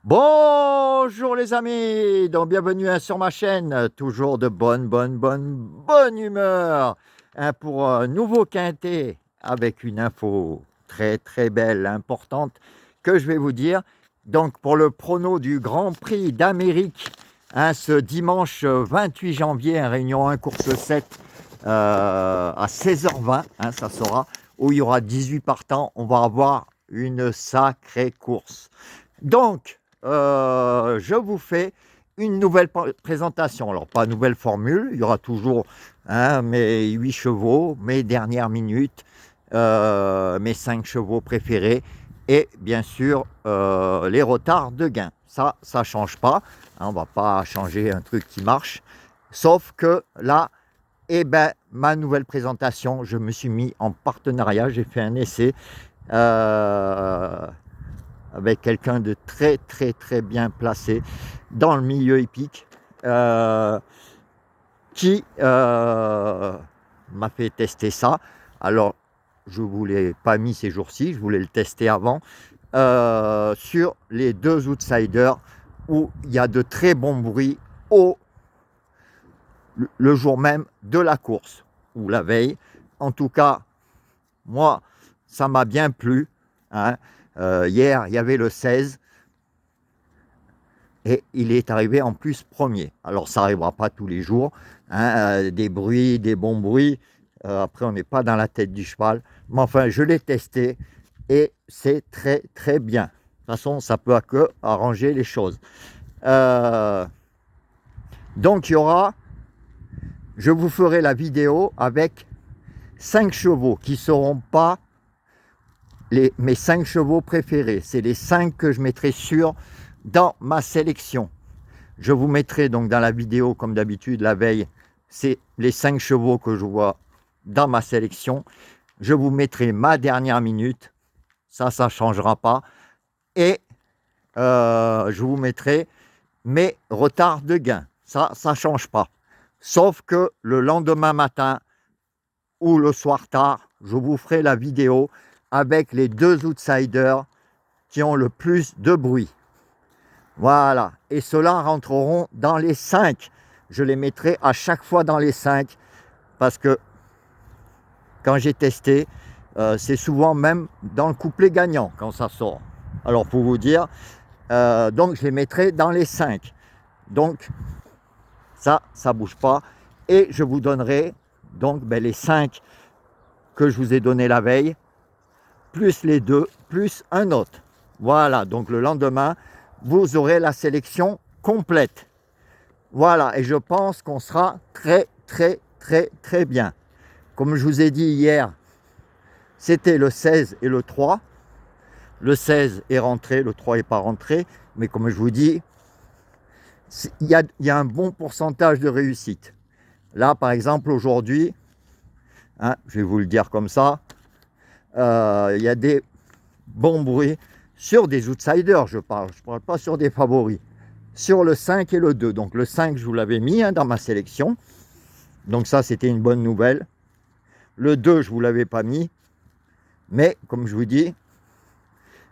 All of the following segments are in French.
Bonjour les amis, donc bienvenue sur ma chaîne, toujours de bonne humeur pour un nouveau quintet avec une info très belle, importante que je vais vous dire. Donc pour le prono du Grand Prix d'Amérique, ce dimanche 28 janvier, Réunion 1, course 7 à 16h20, ça sera, où il y aura 18 partants, on va avoir une sacrée course. Donc, je vous fais une nouvelle présentation. Alors, pas nouvelle formule, il y aura toujours mes 8 chevaux, mes dernières minutes, mes 5 chevaux préférés et bien sûr les retards de gain. Ça ne change pas. On ne va pas changer un truc qui marche. Sauf que là, ma nouvelle présentation, je me suis mis en partenariat, j'ai fait un essai. Avec quelqu'un de très bien placé dans le milieu hippique qui m'a fait tester ça. Alors, je ne vous l'ai pas mis ces jours-ci, je voulais le tester avant, sur les 2 outsiders où il y a de très bons bruits le jour même de la course ou la veille. En tout cas, moi, ça m'a bien plu. Hier, il y avait le 16 et il est arrivé en plus premier. Alors, ça n'arrivera pas tous les jours. Des bruits, des bons bruits. Après, on n'est pas dans la tête du cheval. Mais enfin, je l'ai testé et c'est très bien. De toute façon, ça peut que arranger les choses. Donc, je vous ferai la vidéo avec 5 chevaux qui ne seront pas mes 5 chevaux préférés. C'est les 5 que je mettrai dans ma sélection. Je vous mettrai donc dans la vidéo, comme d'habitude, la veille, c'est les 5 chevaux que je vois dans ma sélection. Je vous mettrai ma dernière minute. Ça ne changera pas. Et je vous mettrai mes retards de gain. Ça ne change pas. Sauf que le lendemain matin ou le soir tard, je vous ferai la vidéo avec les 2 outsiders qui ont le plus de bruit. Voilà, et ceux-là rentreront dans les 5. Je les mettrai à chaque fois dans les 5 parce que quand j'ai testé, c'est souvent même dans le couplet gagnant quand ça sort. Alors pour vous dire, donc je les mettrai dans les 5. Donc ça ne bouge pas. Et je vous donnerai donc les 5 que je vous ai donné la veille, plus les 2, plus un autre. Voilà, donc le lendemain, vous aurez la sélection complète. Voilà, et je pense qu'on sera très bien. Comme je vous ai dit hier, c'était le 16 et le 3. Le 16 est rentré, le 3 n'est pas rentré. Mais comme je vous dis, il y a un bon pourcentage de réussite. Là, par exemple, aujourd'hui, je vais vous le dire comme ça, il y a des bons bruits sur des outsiders, je parle pas sur des favoris. Sur le 5 et le 2. Donc le 5, je vous l'avais mis dans ma sélection. Donc ça, c'était une bonne nouvelle. Le 2, je ne vous l'avais pas mis. Mais comme je vous dis,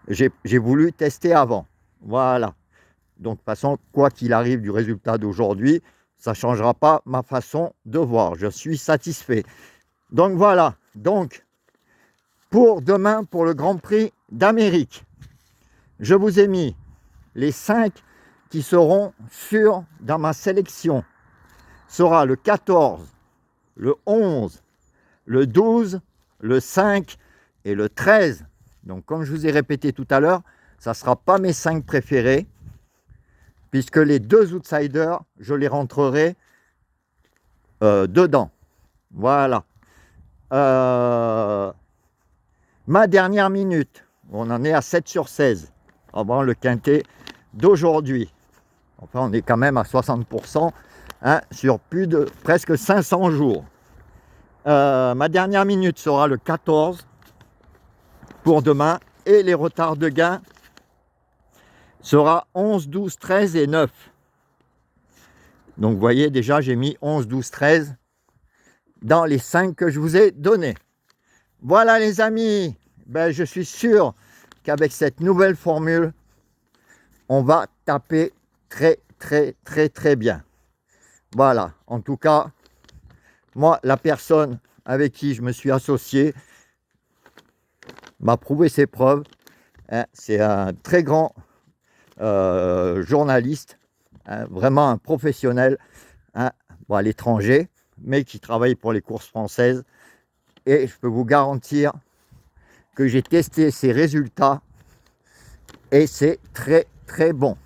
j'ai voulu tester avant. Voilà. Donc de toute façon, quoi qu'il arrive du résultat d'aujourd'hui, ça ne changera pas ma façon de voir. Je suis satisfait. Donc voilà. Donc, pour demain, pour le Grand Prix d'Amérique, je vous ai mis les 5 qui seront sûrs dans ma sélection. Sera le 14, le 11, le 12, le 5 et le 13. Donc comme je vous ai répété tout à l'heure, ça ne sera pas mes 5 préférés, puisque les 2 outsiders, je les rentrerai dedans. Voilà. Ma dernière minute, on en est à 7 sur 16, avant le quintet d'aujourd'hui. Enfin, on est quand même à 60%, sur plus de presque 500 jours. Ma dernière minute sera le 14 pour demain et les retards de gain sera 11, 12, 13 et 9. Donc vous voyez déjà j'ai mis 11, 12, 13 dans les 5 que je vous ai donnés. Voilà les amis, je suis sûr qu'avec cette nouvelle formule, on va taper très, très, très, très bien. Voilà, en tout cas, moi, la personne avec qui je me suis associé m'a prouvé ses preuves. Hein, c'est un très grand journaliste, hein, vraiment un professionnel, hein, bon, à l'étranger, mais qui travaille pour les courses françaises. Et je peux vous garantir que j'ai testé ses résultats et c'est très très bon.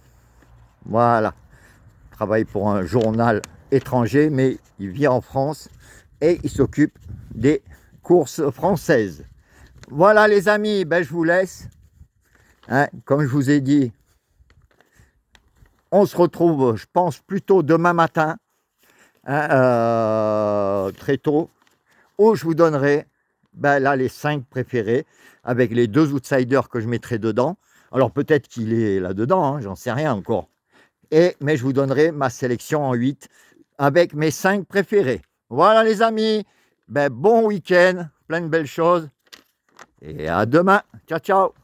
Voilà, il travaille pour un journal étranger, mais il vit en France et il s'occupe des courses françaises. Voilà les amis, ben, je vous laisse. Hein, comme je vous ai dit, on se retrouve, je pense, plutôt demain matin, hein, très tôt, où je vous donnerai ben, là les 5 préférés avec les 2 outsiders que je mettrai dedans. Alors peut-être qu'il est là-dedans, hein, j'en sais rien encore. Mais je vous donnerai ma sélection en 8 avec mes 5 préférés. Voilà les amis, ben, bon week-end, plein de belles choses et à demain. Ciao, ciao.